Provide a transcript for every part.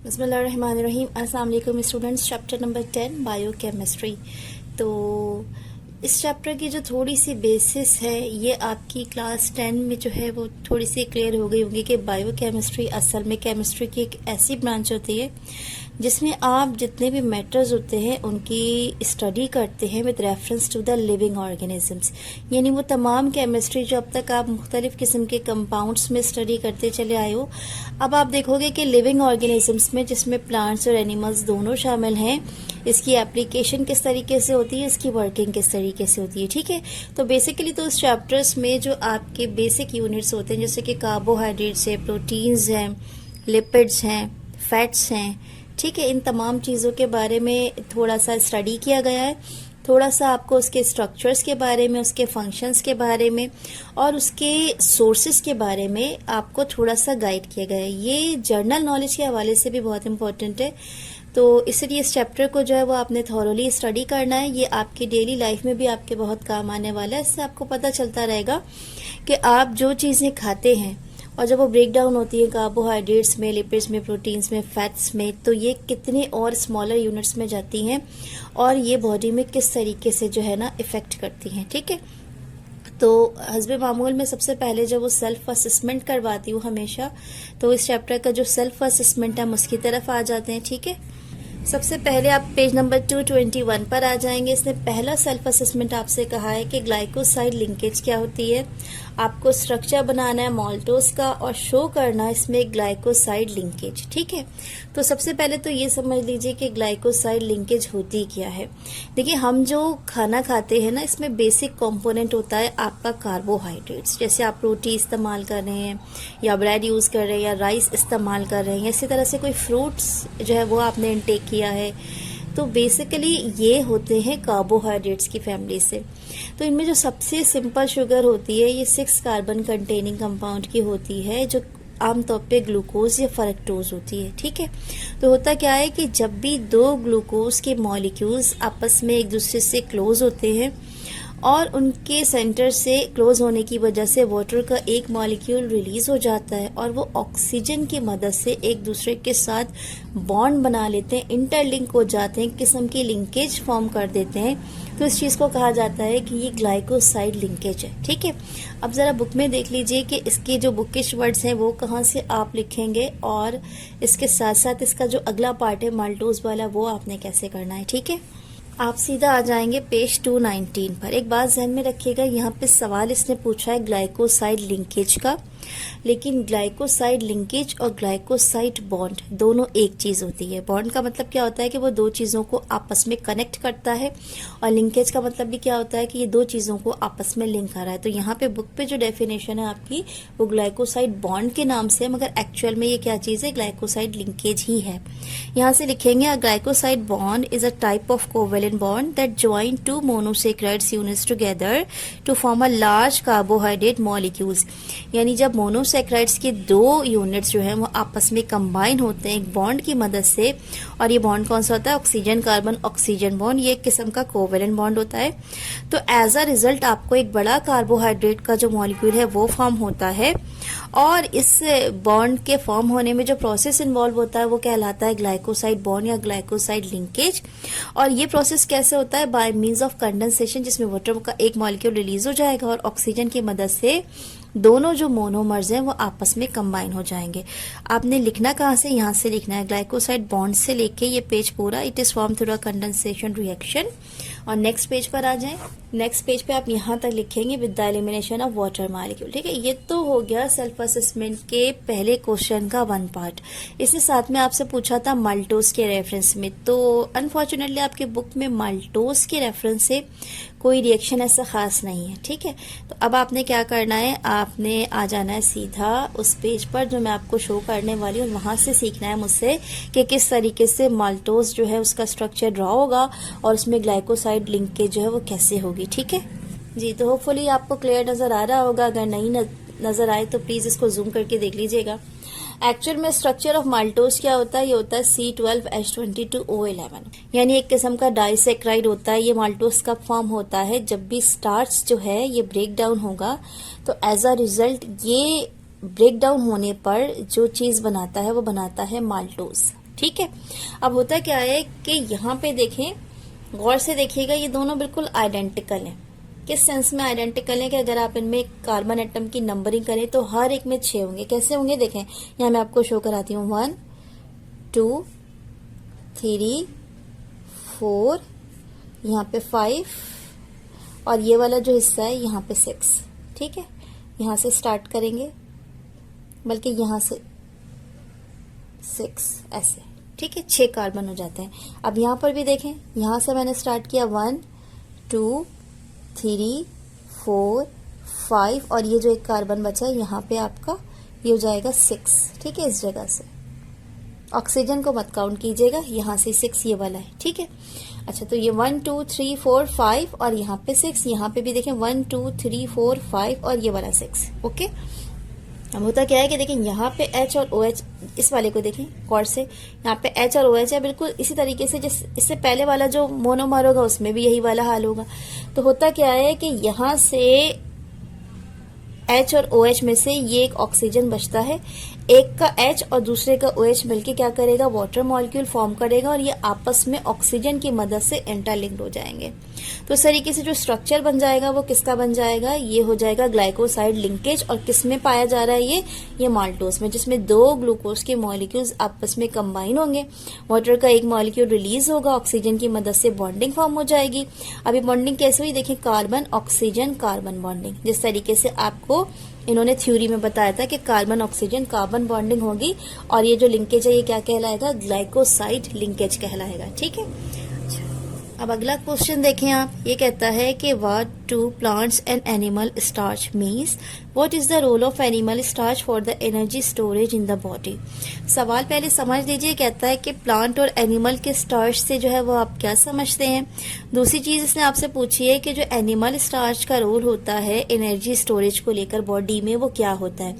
बिस्मिल्लाहिर्रहमानिर्रहीम। अस्सलाम वालेकुम स्टूडेंट्स। Chapter number 10 biochemistry. तो इस चैप्टर की जो थोड़ी सी बेसिस है ये आपकी क्लास 10 में जो है वो थोड़ी सी क्लियर हो गई होगी कि बायोकेमिस्ट्री असल में केमिस्ट्री की एक ऐसी ब्रांच होती है जिसमें आप जितने भी मैटर्स होते हैं उनकी स्टडी करते हैं with reference to the living organisms. यानी वो तमाम केमिस्ट्री जो अब तक आप मुख्तलिफ किस्म के कंपाउंड्स में स्टडी करते चले आए हो, अब आप देखोगे कि लिविंग ऑर्गेनिजम्स में जिसमें प्लांट्स और एनिमल्स दोनों शामिल हैं, इसकी एप्लीकेशन किस तरीके से होती है, इसकी वर्किंग किस तरीके से होती है। ठीक है, तो बेसिकली तो उस चैप्टर्स में जो आपके बेसिक यूनिट्स होते हैं जैसे कि कार्बोहाइड्रेट्स है, प्रोटीन्स हैं, लिपिड्स हैं, फैट्स हैं, ठीक है, इन तमाम चीज़ों के बारे में थोड़ा सा स्टडी किया गया है। थोड़ा सा आपको उसके स्ट्रक्चर्स के बारे में, उसके फंक्शंस के बारे में और उसके सोर्सेज के बारे में आपको थोड़ा सा गाइड किया गया है। ये जर्नल नॉलेज के हवाले से भी बहुत इंपॉर्टेंट है, तो इसलिए इस चैप्टर को जो है वो आपने थॉरोली स्टडी करना है। ये आपकी डेली लाइफ में भी आपके बहुत काम आने वाला है। इससे आपको पता चलता रहेगा कि आप जो चीज़ें खाते हैं और जब वो ब्रेक डाउन होती है कार्बोहाइड्रेट्स में, लिपिड्स में, प्रोटीन्स में, फैट्स में, तो ये कितने और स्मॉलर यूनिट्स में जाती हैं और ये बॉडी में किस तरीके से जो है ना इफ़ेक्ट करती हैं। ठीक है, तो हस्बे मामूल में सबसे पहले जब वो सेल्फ असेसमेंट करवाती हूँ हमेशा, तो इस चैप्टर का जो सेल्फ असेसमेंट है हम उसकी तरफ आ जाते हैं। ठीक है, सबसे पहले आप पेज नंबर 221 पर आ जाएंगे। इसने पहला सेल्फ असेसमेंट आपसे कहा है कि ग्लाइकोसाइड लिंकेज क्या होती है। आपको स्ट्रक्चर बनाना है माल्टोज का और शो करना है इसमें ग्लाइकोसाइड लिंकेज। ठीक है, तो सबसे पहले तो ये समझ लीजिए कि ग्लाइकोसाइड लिंकेज होती क्या है। देखिए, हम जो खाना खाते हैं ना, इसमें बेसिक कंपोनेंट होता है आपका कार्बोहाइड्रेट्स। जैसे आप रोटी इस्तेमाल कर रहे हैं या ब्रेड यूज़ कर रहे हैं या राइस इस्तेमाल कर रहे हैं, इसी तरह से कोई फ्रूट्स जो है वो आपने इनटेक किया है, तो बेसिकली ये होते हैं कार्बोहाइड्रेट्स की फैमिली से। तो इनमें जो सबसे सिंपल शुगर होती है ये 6 कार्बन कंटेनिंग कंपाउंड की होती है, जो आमतौर पे ग्लूकोज या फ्रक्टोज होती है। ठीक है, तो होता क्या है कि जब भी दो ग्लूकोज के मॉलिक्यूल्स आपस में एक दूसरे से क्लोज होते हैं और उनके सेंटर से क्लोज होने की वजह से वाटर का एक मॉलिक्यूल रिलीज हो जाता है और वो ऑक्सीजन की मदद से एक दूसरे के साथ बॉन्ड बना लेते हैं, इंटरलिंक हो जाते हैं, किस्म की लिंकेज फॉर्म कर देते हैं। तो इस चीज़ को कहा जाता है कि ये ग्लाइकोसाइड लिंकेज है। ठीक है, अब ज़रा बुक में देख लीजिए कि इसके जो बुकिश वर्ड्स हैं वो कहाँ से आप लिखेंगे और इसके साथ साथ इसका जो अगला पार्ट है माल्टोज वाला वो आपने कैसे करना है। ठीक है, आप सीधा आ जाएंगे पेज 219 पर। एक बात ध्यान में रखिएगा, यहाँ पे सवाल इसने पूछा है ग्लाइकोसाइड लिंकेज का, लेकिन ग्लाइकोसाइड लिंकेज और ग्लाइकोसाइड बॉन्ड दोनों एक चीज होती है। बॉन्ड का मतलब क्या होता है कि वो दो चीजों को आपस में कनेक्ट करता है, और लिंकेज का मतलब भी क्या होता है कि ये दो चीजों को आपस में लिंक कर रहा है। तो यहाँ पे बुक पे जो डेफिनेशन है आपकी वो ग्लाइकोसाइड बॉन्ड के नाम से है, मगर एक्चुअल में ये क्या चीज है, ग्लाइकोसाइड लिंकेज ही है। यहाँ से लिखेंगे a glycoside bond is a type of covalent bond that join two monosaccharides units together to form a large carbohydrate molecules. यानी जब मोनोसेक्राइड्स के दो यूनिट्स जो हैं वो आपस में कंबाइन होते हैं एक बॉन्ड की मदद से, और ये बॉन्ड कौन सा होता है, ऑक्सीजन कार्बन ऑक्सीजन बॉन्ड, ये एक किस्म का कोवेलेंट बॉन्ड होता है। तो एज अ रिजल्ट आपको एक बड़ा कार्बोहाइड्रेट का जो मॉलिक्यूल है वो फॉर्म होता है, और इस बॉन्ड के फॉर्म होने में जो प्रोसेस इन्वॉल्व होता है वो कहलाता है ग्लाइकोसाइड बॉन्ड या ग्लाइकोसाइड लिंकेज। और ये प्रोसेस कैसे होता है, बाय मीन्स ऑफ कंडेंसेशन, जिसमें वाटर का एक मॉलिक्यूल रिलीज हो जाएगा और ऑक्सीजन की मदद से दोनों जो मोनोमर्स हैं वो आपस में कंबाइन हो जाएंगे। आपने लिखना कहाँ से, यहाँ से लिखना है ग्लाइकोसाइड बॉन्ड से लेके ये पेज पूरा, it is form through a condensation reaction. और नेक्स्ट पेज पर आ जाएं। नेक्स्ट पेज पे आप यहाँ तक लिखेंगे with the elimination of water molecule. ठीक है, ये तो हो गया सेल्फ असेसमेंट के पहले क्वेश्चन का वन पार्ट। इसके साथ में आपसे पूछा था माल्टोज के रेफरेंस में, तो अनफॉर्चुनेटली आपके बुक में माल्टोज के रेफरेंस से कोई रिएक्शन ऐसा खास नहीं है। ठीक है, तो अब आपने क्या करना है, आपने आ जाना है सीधा उस पेज पर जो मैं आपको शो करने वाली हूँ, वहां से सीखना है मुझसे कि किस तरीके से माल्टोज जो है उसका स्ट्रक्चर ड्रॉ होगा और उसमें ग्लाइकोसाइड लिंकेज जो है वो कैसे होगी। ठीक है जी, तो होपफुली आपको क्लियर नजर आ रहा होगा। अगर नहीं नजर आए तो प्लीज इसको जूम करके देख लीजिएगा। एक्चुअल में स्ट्रक्चर ऑफ माल्टोज क्या होता है, ये होता है C12H22O11, यानी एक किस्म का डाइसेक्राइड होता है। ये माल्टोज कब फॉर्म होता है, जब भी स्टार्च जो है ये ब्रेक डाउन होगा, तो एज अ रिजल्ट ये ब्रेक डाउन होने पर जो चीज बनाता है वो बनाता है माल्टोज। ठीक है। अब होता क्या है कि यहाँ पे देखें, गौर से देखिएगा, ये दोनों बिल्कुल आइडेंटिकल हैं। किस सेंस में आइडेंटिकल है कि अगर आप इनमें कार्बन एटम की नंबरिंग करें तो हर एक में 6 होंगे। कैसे होंगे देखें, यहाँ मैं आपको शो कराती हूँ। 1 2 3 4, यहाँ पे 5 और ये वाला जो हिस्सा है यहाँ पे 6। ठीक है, यहाँ से स्टार्ट करेंगे, बल्कि यहाँ से 6 ऐसे। ठीक है, 6 कार्बन हो जाते हैं। अब यहाँ पर भी देखें, यहाँ से मैंने स्टार्ट किया 1 2 3 4 5 और ये जो एक कार्बन बचा है यहाँ पे आपका ये हो जाएगा 6। ठीक है, इस जगह से ऑक्सीजन को मत काउंट कीजिएगा, यहाँ से 6 ये वाला है। ठीक है, अच्छा तो ये 1 2 3 4 5 और यहाँ पे 6, यहाँ पे भी देखें 1 2 3 4 5 और ये वाला 6। ओके, अब होता क्या है कि देखें यहाँ पे H और OH, इस वाले को देखें गौर से, यहाँ पे H और OH है बिल्कुल इसी तरीके से जिस इससे पहले वाला जो मोनोमर होगा उसमें भी यही वाला हाल होगा। तो होता क्या है कि यहाँ से H और OH में से ये एक ऑक्सीजन बचता है, एक का H और दूसरे का OH मिलके क्या करेगा, वाटर मॉलिक्यूल फॉर्म करेगा और ये आपस में ऑक्सीजन की मदद से इंटरलिंक्ड हो जाएंगे। तो इस तरीके से जो स्ट्रक्चर बन जाएगा वो किसका बन जाएगा, ये हो जाएगा ग्लाइकोसाइड लिंकेज। और किस में पाया जा रहा है ये माल्टोस में, जिसमें 2 ग्लूकोज के मॉलिक्यूल्स आपस में कंबाइन होंगे, वाटर का एक मॉलिक्यूल रिलीज होगा, ऑक्सीजन की मदद से बॉन्डिंग फॉर्म हो जाएगी। अभी बॉन्डिंग कैसे हुई देखें, कार्बन ऑक्सीजन कार्बन बॉन्डिंग, जिस तरीके से आपको इन्होंने थ्योरी में बताया था कि कार्बन ऑक्सीजन कार्बन बॉन्डिंग होगी और ये जो लिंकेज है ये क्या कहलाएगा, ग्लाइकोसाइड लिंकेज कहलाएगा। ठीक है, अब अगला क्वेश्चन देखें आप, ये कहता है कि what do plants and animal starch means, what is the role of animal starch for the energy storage in the body. सवाल पहले समझ लीजिए, कहता है कि प्लांट और एनिमल के स्टार्च से जो है वो आप क्या समझते हैं। दूसरी चीज इसने आपसे पूछी है कि जो एनिमल स्टार्च का रोल होता है एनर्जी स्टोरेज को लेकर बॉडी में, वो क्या होता है।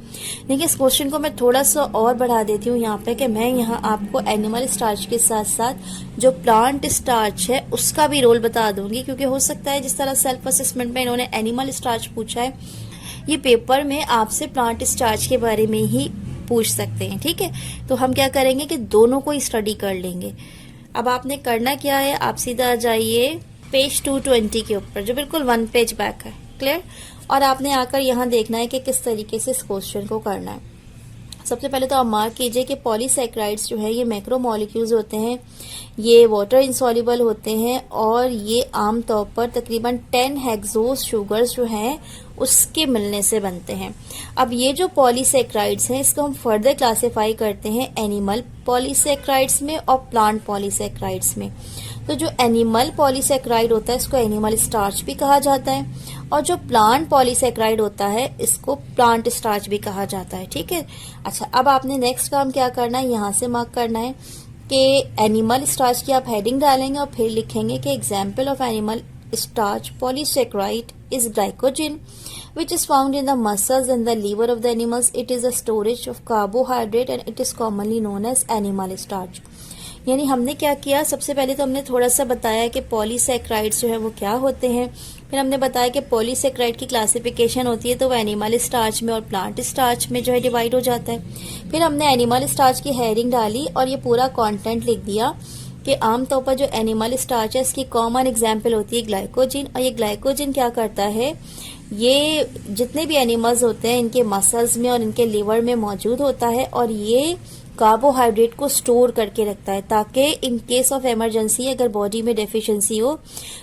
देखिए इस क्वेश्चन को मैं थोड़ा सा और बढ़ा देती हूँ यहाँ पे, कि मैं यहाँ आपको एनिमल स्टार्च के साथ साथ जो प्लांट स्टार्च है उसका भी रोल बता दूंगी, क्योंकि हो सकता है जिस तरह सेल्फ असेसमेंट में इन्होंने एनिमल स्टार्च पूछा है, ये पेपर में आपसे प्लांट स्टार्च के बारे में ही पूछ सकते हैं। ठीक है, तो हम क्या करेंगे कि दोनों को स्टडी कर लेंगे। अब आपने करना क्या है, आप सीधा आ जाइए पेज 220 के ऊपर, जो बिल्कुल 1 पेज बैक है। क्लियर, और आपने आकर यहाँ देखना है कि किस तरीके से इस क्वेश्चन को करना है। सबसे पहले तो आप मार्क कीजिए कि पॉलीसैकेराइड्स जो है ये मैक्रोमोलिक्यूल्स होते हैं, ये वाटर इंसॉल्युबल होते हैं और ये आमतौर पर तकरीबन 10 हेक्सोस शुगर्स जो हैं उसके मिलने से बनते हैं। अब ये जो पॉलीसैकेराइड्स हैं इसको हम फर्दर क्लासिफाई करते हैं एनिमल पॉलीसैकेराइड्स में और प्लांट पॉलीसैकेराइड्स में। तो जो एनिमल पॉलीसैकेराइड होता है इसको एनिमल स्टार्च भी कहा जाता है, और जो प्लांट पॉलीसैकेराइड होता है इसको प्लांट स्टार्च भी कहा जाता है। ठीक है, अच्छा अब आपने नेक्स्ट काम क्या करना है, यहाँ से मार्क करना है कि एनिमल स्टार्च की आप हेडिंग डालेंगे और फिर लिखेंगे कि example of animal starch polysaccharide is glycogen which is found in the muscles and the liver of the animals. It is a storage of carbohydrate and it is commonly known as animal starch. यानी हमने क्या किया, सबसे पहले तो हमने थोड़ा सा बताया कि पॉलीसैकेराइड्स जो है वो क्या होते हैं, फिर हमने बताया कि पॉलीसैकेराइड की क्लासिफिकेशन होती है तो वो एनिमल स्टार्च में और प्लांट स्टार्च में जो है डिवाइड हो जाता है। फिर हमने एनिमल स्टार्च की हेडिंग डाली और ये पूरा कंटेंट लिख दिया कि आमतौर पर जो एनिमल स्टार्च है इसकी कॉमन एग्जाम्पल होती है ग्लाइकोजिन, और ये ग्लाइकोजिन क्या करता है, ये जितने भी एनिमल्स होते हैं इनके मसल्स में और इनके लिवर में मौजूद होता है और ये कार्बोहाइड्रेट को स्टोर करके रखता है ताकि इन केस ऑफ इमरजेंसी अगर बॉडी में डेफिशिएंसी हो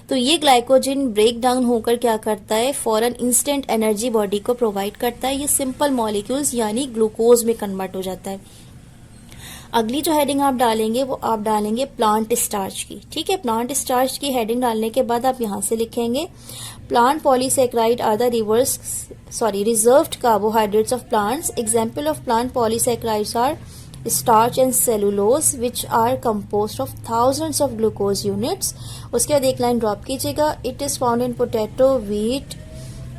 तो ये ग्लाइकोजिन ब्रेक डाउन होकर क्या करता है, फौरन इंस्टेंट एनर्जी बॉडी को प्रोवाइड करता है। ये सिंपल मॉलिक्यूल्स यानी ग्लूकोज में कन्वर्ट हो जाता है। अगली जो हेडिंग आप डालेंगे वो आप डालेंगे प्लांट स्टार्च की। ठीक है, प्लांट स्टार्च की हेडिंग डालने के बाद आप यहाँ से लिखेंगे plant polysaccharide are the reserved carbohydrates of plants. Example of plant polysaccharides are starch and cellulose which are composed of thousands of glucose units। उसके बाद एक लाइन ड्रॉप कीजिएगा, it is found in potato, wheat,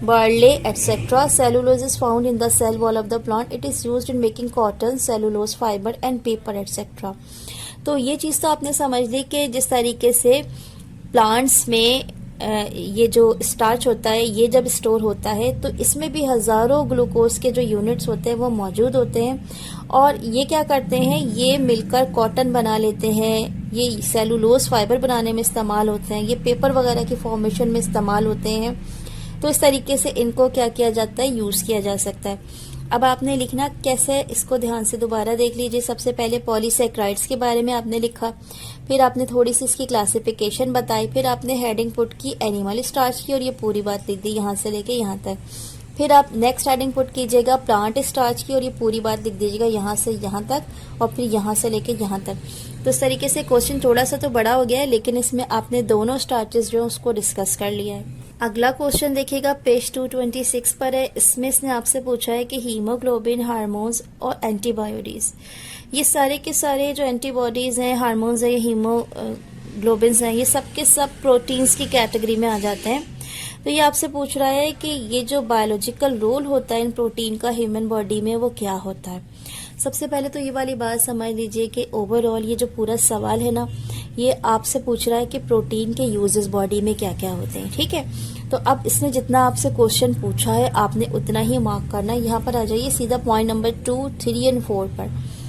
barley etc. Cellulose is found in the cell wall of the plant. It is used in making cotton, cellulose fiber and paper etc. तो ये चीज़ तो आपने समझ ली कि जिस तरीके से प्लांट्स में ये जो स्टार्च होता है ये जब स्टोर होता है तो इसमें भी हज़ारों ग्लूकोज के जो यूनिट्स होते हैं वो मौजूद होते हैं और ये क्या करते हैं, ये मिलकर कॉटन बना लेते हैं, ये सेलुलोज फाइबर बनाने में इस्तेमाल होते हैं, ये पेपर वगैरह की फॉर्मेशन में इस्तेमाल होते हैं। तो इस तरीके से इनको क्या किया जाता है, यूज़ किया जा सकता है। अब आपने लिखना कैसे, इसको ध्यान से दोबारा देख लीजिए। सबसे पहले पॉलीसेक्राइड्स के बारे में आपने लिखा, फिर आपने थोड़ी सी इसकी क्लासिफिकेशन बताई, फिर आपने हेडिंग पुट की एनिमल स्टार्च की और ये पूरी बात लिख दी यहाँ से लेके यहाँ तक। फिर आप नेक्स्ट हेडिंग पुट कीजिएगा प्लांट स्टार्च की और ये पूरी बात लिख दीजिएगा यहाँ से यहाँ तक और फिर यहाँ से लेके यहाँ तक। तो इस तरीके से क्वेश्चन थोड़ा सा तो बड़ा हो गया है, लेकिन इसमें आपने दोनों स्टार्चेस जो है उसको डिस्कस कर लिया है। अगला क्वेश्चन देखिएगा पेज 226 पर है। इसमें इसने आपसे पूछा है कि हीमोग्लोबिन, हार्मोन्स और एंटीबॉडीज, ये सारे के सारे जो एंटीबॉडीज हैं, हार्मोन्स हैं, ये हीमोग्लोबिन्स हैं, ये सब के सब प्रोटीन्स की कैटेगरी में आ जाते हैं। तो ये आपसे पूछ रहा है कि ये जो बायोलॉजिकल रोल होता है इन प्रोटीन का ह्यूमन बॉडी में वो क्या होता है। सबसे पहले तो ये वाली बात समझ लीजिए कि ओवरऑल ये जो पूरा सवाल है ना, ये आपसे पूछ रहा है कि प्रोटीन के यूजेस बॉडी में क्या क्या होते हैं। ठीक है, तो अब इसने जितना आपसे क्वेश्चन पूछा है आपने उतना ही मार्क करना है। यहाँ पर आ जाइए सीधा पॉइंट नंबर 2, 3 और 4 पर।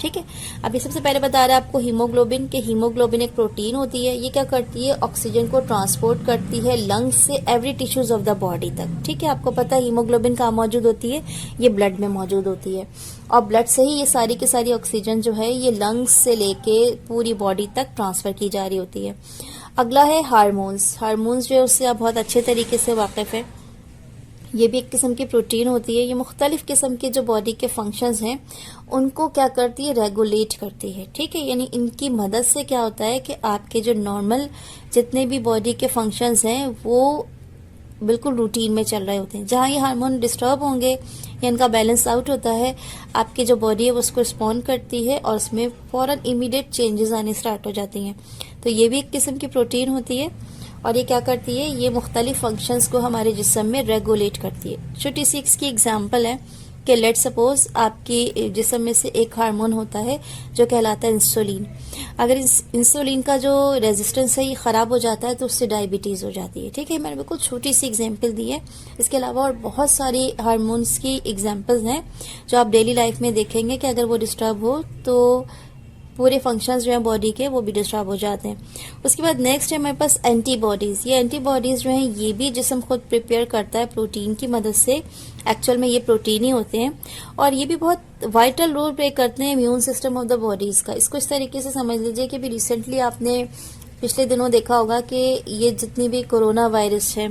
ठीक है, अभी सबसे पहले बता रहा है आपको हीमोग्लोबिन के, हीमोग्लोबिन एक प्रोटीन होती है, ये क्या करती है, ऑक्सीजन को ट्रांसपोर्ट करती है लंग्स से every tissues of the body तक। ठीक है, आपको पता है हीमोग्लोबिन कहाँ मौजूद होती है, ये ब्लड में मौजूद होती है और ब्लड से ही ये सारी की सारी ऑक्सीजन जो है ये लंग्स से लेके पूरी बॉडी तक ट्रांसफर की जा रही होती है। अगला है हार्मोन्स। हार्मोन्स जो है उससे आप बहुत अच्छे तरीके से वाकिफ है, ये भी एक किस्म की प्रोटीन होती है। ये मुख्तलिफ किस्म के जो बॉडी के फंक्शंस हैं उनको क्या करती है, रेगुलेट करती है। ठीक है, यानी इनकी मदद से क्या होता है कि आपके जो नॉर्मल जितने भी बॉडी के फंक्शंस हैं वो बिल्कुल रूटीन में चल रहे होते हैं। जहाँ ये हार्मोन डिस्टर्ब होंगे या इनका बैलेंस आउट होता है, आपकी जो बॉडी है वो उसको रिस्पॉन्ड करती है और उसमें फ़ौरन इमीडिएट चेंजेस आने स्टार्ट हो जाती हैं। तो ये भी एक किस्म की प्रोटीन होती है और ये क्या करती है, ये मुख्तलिफ फंक्शंस को हमारे जिस्म में रेगुलेट करती है। छोटी सी इसकी एग्जांपल है कि लेट सपोज आपकी जिस्म में से एक हार्मोन होता है जो कहलाता है इंसुलिन। अगर इंसुलिन का जो रेजिस्टेंस है ये ख़राब हो जाता है तो उससे डायबिटीज़ हो जाती है। ठीक है, मैंने बिल्कुल छोटी सी एग्जांपल दी है। इसके अलावा और बहुत सारी हार्मोन्स की एग्जांपल्स हैं जो आप डेली लाइफ में देखेंगे कि अगर वो डिस्टर्ब हो तो पूरे फंक्शंस जो हैं बॉडी के वो भी डिस्टर्ब हो जाते हैं। उसके बाद नेक्स्ट है हमारे पास एंटीबॉडीज़। ये एंटीबॉडीज़ जो हैं ये भी जिस्म खुद प्रिपेयर करता है प्रोटीन की मदद से। एक्चुअल में ये प्रोटीन ही होते हैं और ये भी बहुत वाइटल रोल प्ले करते हैं immune system of the bodies का। इसको इस तरीके से समझ लीजिए कि भी रिसेंटली आपने पिछले दिनों देखा होगा कि ये जितनी भी कोरोना वायरस है,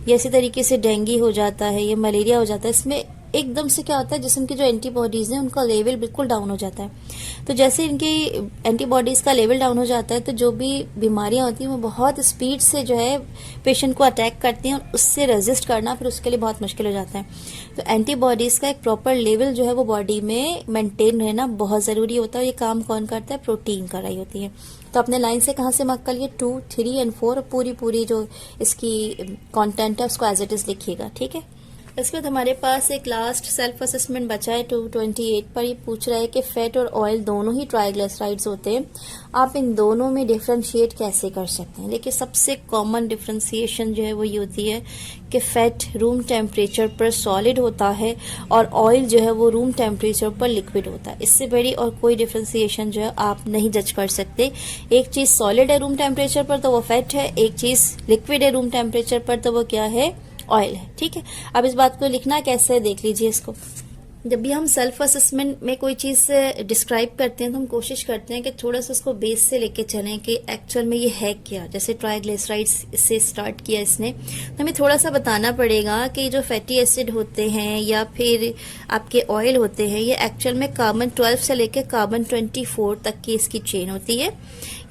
ये इसी तरीके से डेंगू हो जाता है, ये मलेरिया हो जाता है, इसमें एकदम से क्या होता है जिस्म की जो एंटीबॉडीज़ हैं उनका लेवल बिल्कुल डाउन हो जाता है। तो जैसे इनकी एंटीबॉडीज़ का लेवल डाउन हो जाता है तो जो भी बीमारियां होती हैं वो बहुत स्पीड से जो है पेशेंट को अटैक करती हैं और उससे रेजिस्ट करना फिर उसके लिए बहुत मुश्किल हो जाता है। तो एंटीबॉडीज़ का एक प्रॉपर लेवल जो है वो बॉडी में मेंटेन रहना बहुत ज़रूरी होता है और ये काम कौन करता है, प्रोटीन कर रही होती है। तो अपने लाइन से कहाँ से मार्क कर लिए, 2, 3 और 4, पूरी जो इसकी कॉन्टेंट है उसको एज इट इज़ लिखिएगा। ठीक है, इसके बाद हमारे पास एक लास्ट सेल्फ असेसमेंट बचा है 228 पर। ये पूछ रहा है कि फैट और ऑयल दोनों ही ट्राइग्लिसराइड्स होते हैं, आप इन दोनों में डिफ्रेंशिएट कैसे कर सकते हैं। देखिए सबसे कॉमन डिफ्रेंशिएशन जो है वो ये होती है कि फैट रूम टेम्परेचर पर सॉलिड होता है और ऑयल जो है वो रूम टेम्परेचर पर लिक्विड होता है। इससे बड़ी और कोई डिफ्रेंशिएशन जो है आप नहीं जज कर सकते। एक चीज़ सॉलिड है रूम टेम्परेचर पर तो वो फैट है, एक चीज़ लिक्विड है रूम टेम्परेचर पर तो वो क्या है, ऑयल है। ठीक है, अब इस बात को लिखना कैसे देख लीजिए इसको। जब भी हम सेल्फ असेसमेंट में कोई चीज़ डिस्क्राइब करते हैं तो हम कोशिश करते हैं कि थोड़ा सा उसको बेस से लेके चलें कि एक्चुअल में ये है क्या। जैसे ट्राइग्लिसराइड्स से स्टार्ट किया इसने, तो हमें थोड़ा सा बताना पड़ेगा कि जो फैटी एसिड होते हैं या फिर आपके ऑयल होते हैं ये एक्चुअल में कार्बन 12 से लेके कार्बन 24 तक की इसकी चेन होती है,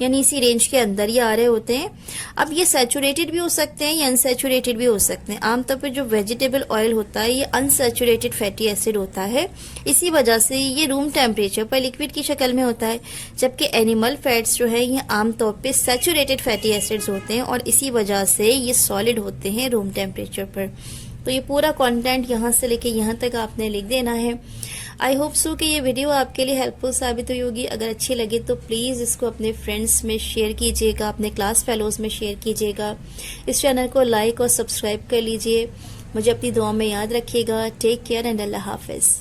यानी इसी रेंज के अंदर ये आ रहे होते हैं। अब ये सैचुरेटेड भी हो सकते हैं या अनसैचुरेटेड भी हो सकते हैं। आमतौर पर जो वेजिटेबल ऑयल होता है ये अनसैचुरेटेड फैटी एसिड होता है, इसी वजह से ये रूम टेम्परेचर पर लिक्विड की शक्ल में होता है। जबकि एनिमल फैट्स जो है ये आमतौर पे सैचुरेटेड फैटी एसिड्स होते हैं और इसी वजह से ये सॉलिड होते हैं रूम टेम्परेचर पर। तो ये पूरा कंटेंट यहाँ से लेके यहाँ तक आपने लिख देना है। आई होप सो कि ये वीडियो आपके लिए हेल्पफुल साबित हुई होगी। अगर अच्छी लगे तो प्लीज़ इसको अपने फ्रेंड्स में शेयर कीजिएगा, अपने क्लास फेलोज़ में शेयर कीजिएगा। इस चैनल को लाइक और सब्सक्राइब कर लीजिए। मुझे अपनी दुआ में याद रखिएगा। टेक केयर एंड अल्लाह हाफिज़।